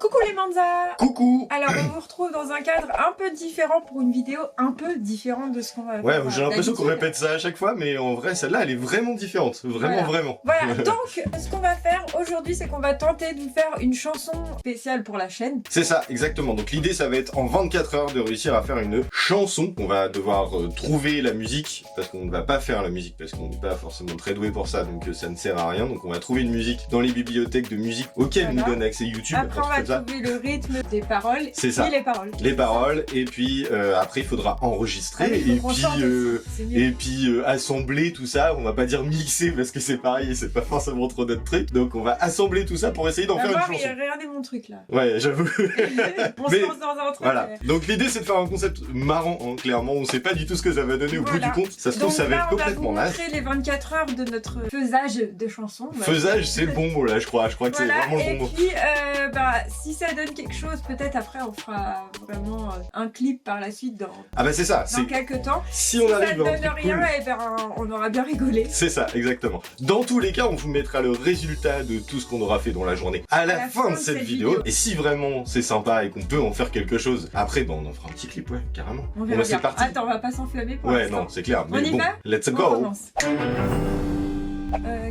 Coucou les Manza! Coucou! Alors on vous retrouve dans un cadre un peu différent pour une vidéo un peu différente de ce qu'on va faire. Ouais, j'ai l'impression qu'on répète ça à chaque fois, mais en vrai, celle-là, elle est vraiment différente. Vraiment. Voilà, donc ce qu'on va faire aujourd'hui, c'est qu'on va tenter de vous faire une chanson spéciale pour la chaîne. C'est ça, exactement. Donc l'idée, ça va être en 24 heures de réussir à faire une chanson. On va devoir trouver la musique, parce qu'on ne va pas faire la musique, parce qu'on n'est pas forcément très doué pour ça, donc ça ne sert à rien. Donc on va trouver une musique dans les bibliothèques de musique auxquelles nous donne accès YouTube. Après, on va trouver le rythme des paroles. C'est ça. Les paroles, et puis après, il faudra enregistrer, et puis assembler tout ça. On va pas dire mixer, parce que c'est pareil, et c'est pas forcément trop notre truc. Donc on va assembler tout ça pour essayer d'en faire une chanson. Regardez mon truc là. Ouais, j'avoue. On se lance dans un truc. Voilà. Donc l'idée, c'est de faire un concept marrant, hein, clairement. On sait pas du tout ce que ça va donner au bout du compte. Ça se trouve, ça va être complètement naze. On va vous montrer les 24 heures de notre faisage de chansons. Faisage, c'est le bon mot là, je crois. Je crois que c'est vraiment le bon mot. Et puis, si ça donne quelque chose, peut-être après on fera vraiment un clip par la suite dans c'est ça. Dans quelques temps. Si on arrive ça ne donne rien, et on aura bien rigolé. C'est ça, exactement. Dans tous les cas, on vous mettra le résultat de tout ce qu'on aura fait dans la journée à la fin de cette vidéo. Et si vraiment c'est sympa et qu'on peut en faire quelque chose, après on en fera un petit clip, ouais, carrément. Bon, c'est parti. Attends, on va pas s'enflammer pour l'instant. Ouais, non, c'est clair. Mais on y va. Let's go.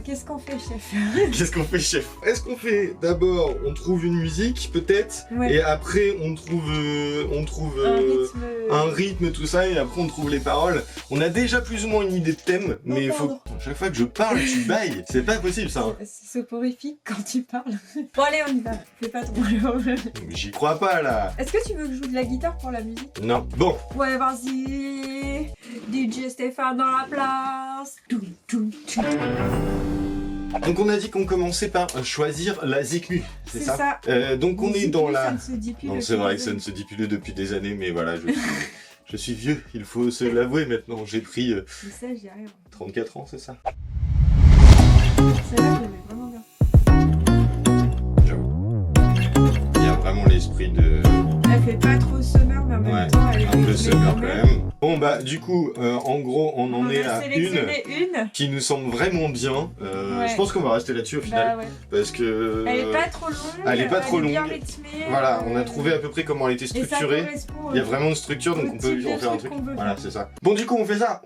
Qu'est-ce qu'on fait, chef? Qu'est-ce qu'on fait, chef? Est-ce qu'on fait d'abord, on trouve une musique, peut-être, et après on trouve un rythme, tout ça, et après on trouve les paroles. On a déjà plus ou moins une idée de thème, mais il faut chaque fois que je parle, tu bailles. C'est pas possible, ça. Hein. C'est soporifique quand tu parles. Bon, allez, on y va. Fais pas trop. J'y crois pas, là. Est-ce que tu veux que je joue de la guitare pour la musique? Non. Bon. Ouais, vas-y. DJ Stéphane dans la place. Donc on a dit qu'on commençait par choisir la Zikmu, c'est ça, donc on est dans la... Non, c'est vrai que ça ne se dit plus depuis des années, mais voilà, je suis vieux, il faut se l'avouer maintenant, j'ai pris 34 ans, c'est ça? Celle-là, je l'aimais vraiment bien. J'avoue. Il y a vraiment l'esprit de... Elle fait pas trop summer, mais en même temps, elle est un peu summer quand même. Bon bah du coup, en gros, on en est à une qui nous semble vraiment bien. Je pense qu'on va rester là-dessus au final, parce que... Elle est pas trop longue, elle est pas trop longue. Bien rythmée, voilà, on a trouvé à peu près comment elle était structurée. Il y a vraiment une structure, donc on peut en faire un truc. Voilà, c'est ça. Bon du coup, on fait ça.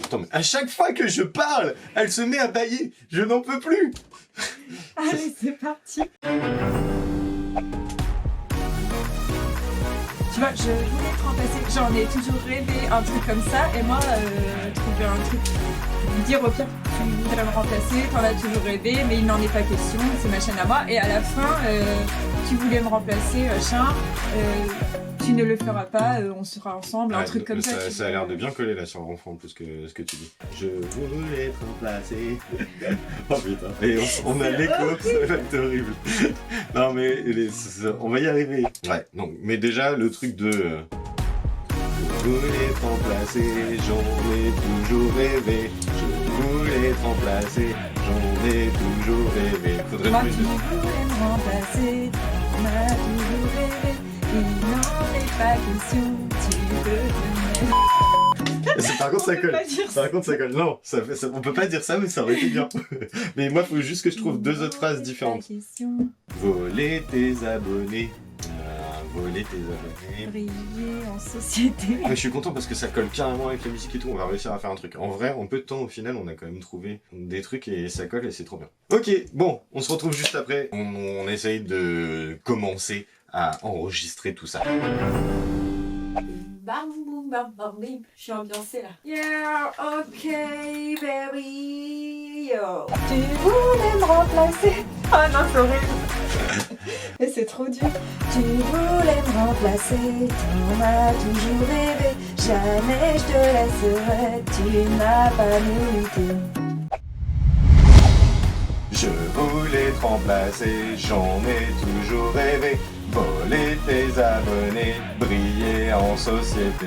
Attends, mais à chaque fois que je parle, elle se met à bailler. Je n'en peux plus. Allez, c'est parti. Tu vois, je voulais te remplacer, j'en ai toujours rêvé un truc comme ça, et moi, trouver un truc, dire au pire, tu voudrais me remplacer, t'en as toujours rêvé, mais il n'en est pas question, c'est ma chaîne à moi, et à la fin, tu voulais me remplacer, tu ne le feras pas, on sera ensemble, un truc comme ça. Ça a l'air de bien coller là sur le refrain, plus que ce que tu dis. Je voulais être remplacé. Oh putain. Et on a l'écho, ça va être horrible. Non mais on va y arriver. Ouais, non, mais déjà le truc de... Je voulais être remplacé, j'en ai toujours rêvé. Je voulais être remplacé, j'en ai toujours rêvé. Faudrait trouver une... Moi tu voulais me remplacer, on a toujours rêvé. Il n'en est pas question, tu veux... Par contre ça colle. Par contre ça colle. Non, on peut pas dire ça, mais ça aurait été bien. Mais moi, il faut juste que je trouve deux autres phrases différentes. Voler tes abonnés. Voler tes abonnés. Briller en société. Mais je suis content parce que ça colle carrément avec la musique et tout. On va réussir à faire un truc. En vrai, en peu de temps, au final, on a quand même trouvé des trucs et ça colle et c'est trop bien. Ok, bon, on se retrouve juste après. On essaye de commencer à enregistrer tout ça. Bam boum bam bam bim. Je suis ambiancée là. Yeah, ok baby. Yo. Tu voulais me remplacer. Oh non, c'est horrible. Et c'est trop dur. Tu voulais me remplacer, t'en as toujours rêvé. Jamais je te laisserai, tu n'as pas mérité. Je voulais te remplacer, j'en ai toujours rêvé. Voler tes abonnés, briller en société.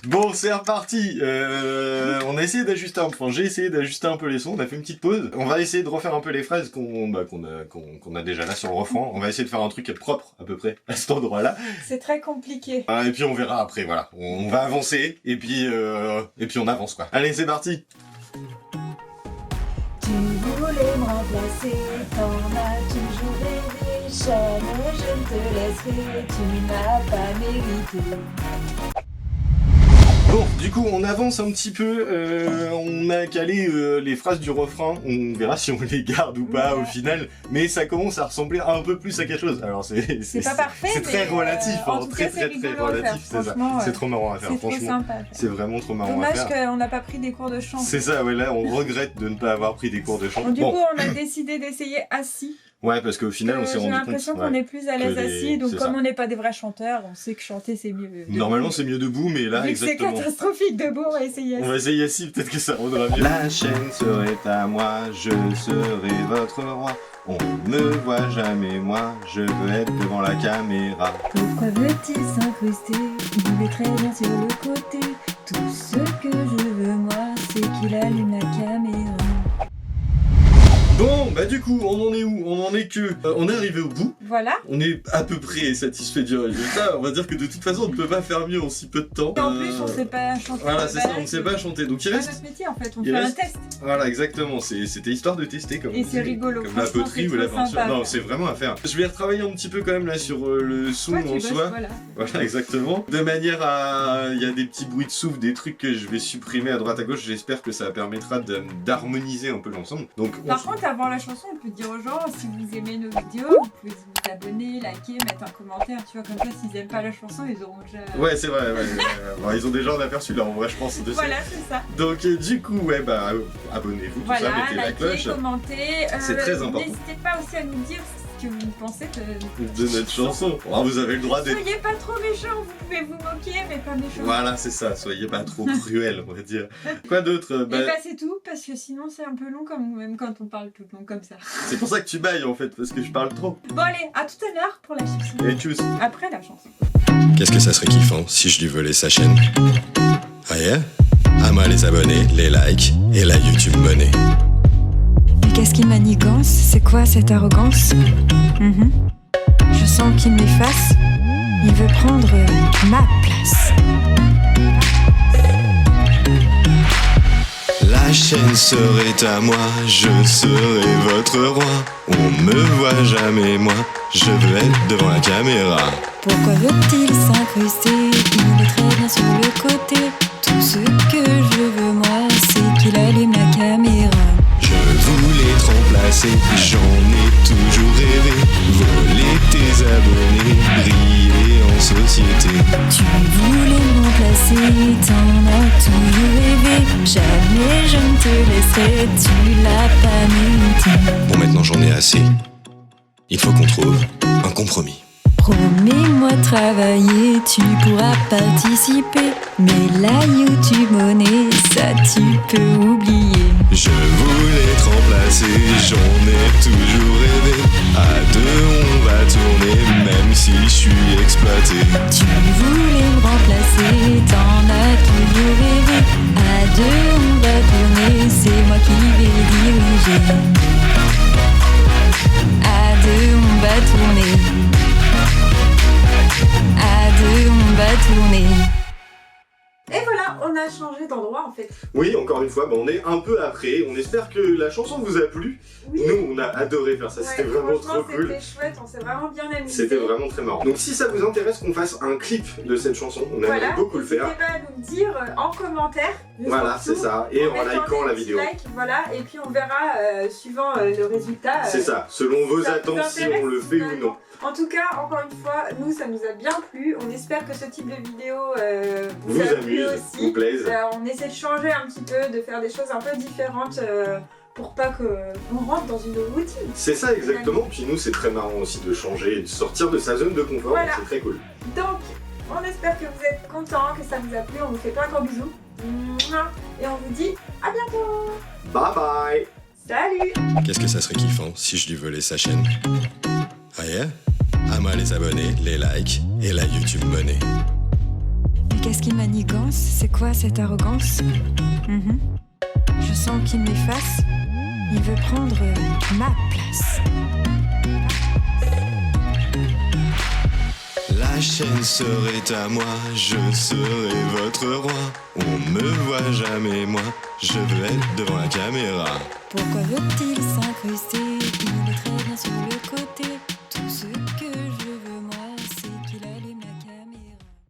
Bon, c'est reparti. On a essayé d'ajuster j'ai essayé d'ajuster un peu les sons, on a fait une petite pause. On va essayer de refaire un peu les phrases qu'on a déjà là sur le refrain. On va essayer de faire un truc propre, à peu près, à cet endroit-là. C'est très compliqué. Et puis on verra après, voilà. On va avancer, et puis on avance, quoi. Allez, c'est parti. Tu voulais voulais me remplacer, t'en as toujours rêvé, jamais je ne te laisserai, tu n'as pas mérité. Bon, du coup, on avance un petit peu, on a calé les phrases du refrain, on verra si on les garde ou pas au final, mais ça commence à ressembler un peu plus à quelque chose. Alors c'est pas parfait, c'est très relatif, en hein, tout très cas, c'est très rigolo à faire, relatif, c'est ça. franchement, C'est trop marrant à faire, C'est trop franchement. sympa à faire. C'est vraiment trop marrant à Dommage faire. qu'on n'a pas pris des cours de chant. C'est ça, ouais, là on regrette de ne pas avoir pris des cours de chant. Donc, du Bon, coup, on a décidé d'essayer assis. ouais, parce qu'au final on s'est rendu J'ai compte. l'impression qu'on ouais. est plus à l'aise que les- assis, donc c'est comme ça. on n'est pas des vrais chanteurs, on sait que chanter c'est mieux. debout. Normalement c'est mieux debout, mais là Vu que c'est exactement. catastrophique debout, on va essayer On assis. va essayer assis, peut-être que ça rendra mieux. La chaîne serait à moi, je serai votre roi. On ne me voit jamais moi, je veux être devant la caméra. Pourquoi veut-il s'incruster? Il est très bien sur le côté. Tout ce que je veux moi, c'est qu'il allume la caméra. Bon, bah du coup, on en est où? On en est que... on est arrivé au bout, Voilà. on est à peu près satisfait du résultat. On va dire que de toute façon, on ne peut pas faire mieux en si peu de temps. Et en plus, on sait pas chanter. Voilà, c'est ça, on ne sait pas chanter. Donc il C'est pas reste... notre métier en fait, on il fait un reste- test. Voilà, exactement, c'était histoire de tester comme Et on c'est dit, rigolo, comme la franchement, poterie c'est ou la trop peinture. sympa à Non, faire. c'est vraiment à faire. Je vais retravailler un petit peu quand même là sur le son Ouais, tu en bosses, soi. voilà. Voilà, exactement. De manière à... Il y a des petits bruits de souffle, des trucs que je vais supprimer à droite à gauche. J'espère que ça permettra d'harmoniser un peu l'ensemble. Donc, on Par se- contre, avant la chanson, on peut dire aux gens, si vous aimez nos vidéos, vous pouvez vous abonner, liker, mettre un commentaire, tu vois, comme ça, s'ils aiment pas la chanson, ils auront déjà... Ouais, c'est vrai. Ouais, bon, ils ont déjà un aperçu là, en vrai, je pense. De ça. Voilà, c'est ça. Donc, du coup, ouais, bah, abonnez-vous, tout ça, Voilà, mettez la likez, cloche commentez. C'est très important. N'hésitez pas aussi à nous dire ce que vous pensez de... de notre chanson. Oh, vous avez le droit d'être. Soyez pas trop méchants, vous pouvez vous moquer, mais pas méchants. Voilà, c'est ça. Soyez pas trop cruel, on va dire. Quoi d'autre? Et bah c'est tout, parce que sinon c'est un peu long même quand on parle tout le long comme ça. C'est pour ça que tu bailles en fait, parce que je parle trop. Bon allez, à tout à l'heure pour la chanson. Et tchuss. Après la chanson. Qu'est-ce que ça serait kiffant si je lui volais sa chaîne? Ah yeah? À moi les abonnés, les likes et la YouTube monnaie. Mais qu'est-ce qui manigance? C'est quoi cette arrogance? Je sens qu'il m'efface. Il veut prendre ma place. La chaîne serait à moi, je serai votre roi. On me voit jamais moi, je veux être devant la caméra. Pourquoi veut-il s'incruster? Il est très bien sur le côté. Tout ce que je veux moi, c'est qu'il allume la caméra. Je voulais te remplacer, j'en ai toujours rêvé. Voler tes abonnés, briller en société. Tu voulais me remplacer, t'en as toujours rêvé. Jamais je ne te laisserai, tu l'as pas mérité. Bon maintenant j'en ai assez. Il faut qu'on trouve un compromis. Promets-moi de travailler, tu pourras participer. Mais la YouTube monnaie, ça tu peux oublier. Je voulais te remplacer, j'en ai toujours rêvé. À deux on va tourner, même si je suis exploité. Tu voulais me remplacer, t'en as toujours rêvé. À deux on va tourner, c'est moi qui vais diriger. À deux on va tourner. À deux on va tourner. Et voilà, on a changé d'endroit en fait. Oui, encore une fois, bah, on est un peu après. On espère que la chanson vous a plu. Oui. Nous, on a adoré faire ça. C'était vraiment trop cool. C'était chouette, on s'est vraiment bien amusé. C'était vraiment très marrant. Donc si ça vous intéresse qu'on fasse un clip de cette chanson, on aimerait Voilà, beaucoup le faire. n'hésitez pas à nous le dire en commentaire. Voilà, c'est ça. Et en mettant likant des la petits vidéo. likes, voilà, et puis on verra suivant le résultat. C'est ça, selon vos ça vous attentes, si intéresse, on le fait ou non. En tout cas, encore une fois, nous ça nous a bien plu. On espère que ce type de vidéo Vous a plu amuse, aussi. vous plaise. On essaie de changer un petit peu, de faire des choses un peu différentes pour pas qu'on rentre dans une routine. C'est ça exactement. Puis nous, c'est très marrant aussi de changer et de sortir de sa zone de confort. Voilà. C'est très cool. Donc, on espère que vous êtes contents, que ça vous a plu. On vous fait plein de gros bisous. Mouah. Et on vous dit à bientôt. Bye bye. Salut. Qu'est-ce que ça serait kiffant si je lui volais sa chaîne? Ah yeah? À moi les abonnés, les likes et la YouTube monnaie. Mais qu'est-ce qui manigance? C'est quoi cette arrogance? Je sens qu'il m'efface. Il veut prendre ma place. La la chaîne serait à moi, je serai votre roi. On me voit jamais moi, je veux être devant la caméra. Pourquoi veut-il s'incruster